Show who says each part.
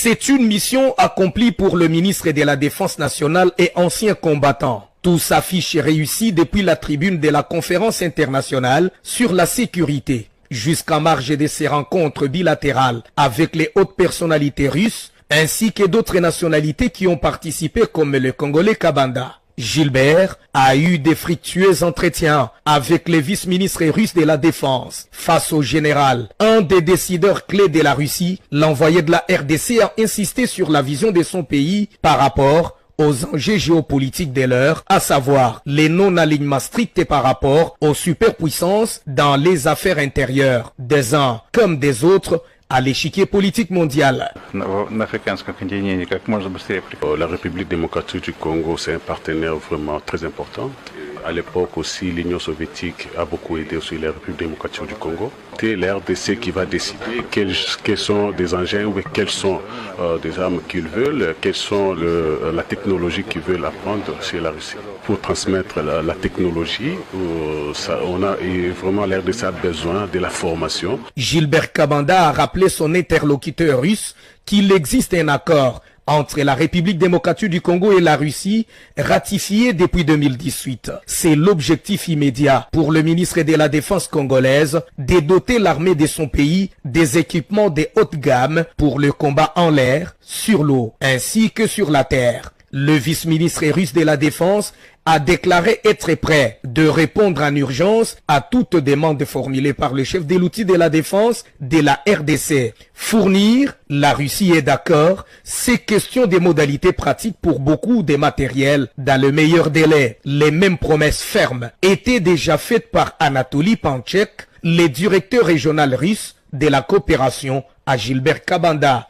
Speaker 1: C'est une mission accomplie pour le ministre de la Défense nationale et ancien combattant. Tout s'affiche réussi depuis la tribune de la conférence internationale sur la sécurité. Jusqu'en marge de ces rencontres bilatérales avec les hautes personnalités russes, ainsi que d'autres nationalités qui ont participé comme le Congolais Kabanda. Gilbert a eu des fructueux entretiens avec les vice-ministres russes de la Défense. Face au général, un des décideurs clés de la Russie, l'envoyé de la RDC a insisté sur la vision de son pays par rapport aux enjeux géopolitiques de l'heure, à savoir les non-alignements stricts par rapport aux superpuissances dans les affaires intérieures, des uns comme des autres, à l'échiquier politique mondial.
Speaker 2: La République démocratique du Congo, c'est un partenaire vraiment très important. À l'époque aussi, l'Union soviétique a beaucoup aidé aussi la République démocratique du Congo. C'est la RDC qui va décider quels sont des engins ou quelles sont des armes qu'ils veulent, quelles sont la technologie qu'ils veulent apprendre chez la Russie. Pour transmettre la technologie, vraiment la RDC a besoin de la formation.
Speaker 1: Gilbert Kabanda a rappelé son interlocuteur russe qu'il existe un accord entre la République démocratique du Congo et la Russie, ratifié depuis 2018. C'est l'objectif immédiat pour le ministre de la Défense congolaise de doter l'armée de son pays des équipements de haute gamme pour le combat en l'air, sur l'eau, ainsi que sur la terre. Le vice-ministre russe de la Défense a déclaré être prêt de répondre en urgence à toute demande formulée par le chef de l'outil de la défense de la RDC. Fournir, la Russie est d'accord, c'est question des modalités pratiques pour beaucoup des matériels dans le meilleur délai. Les mêmes promesses fermes étaient déjà faites par Anatoly Panchek, le directeur régional russe de la coopération à Gilbert Kabanda.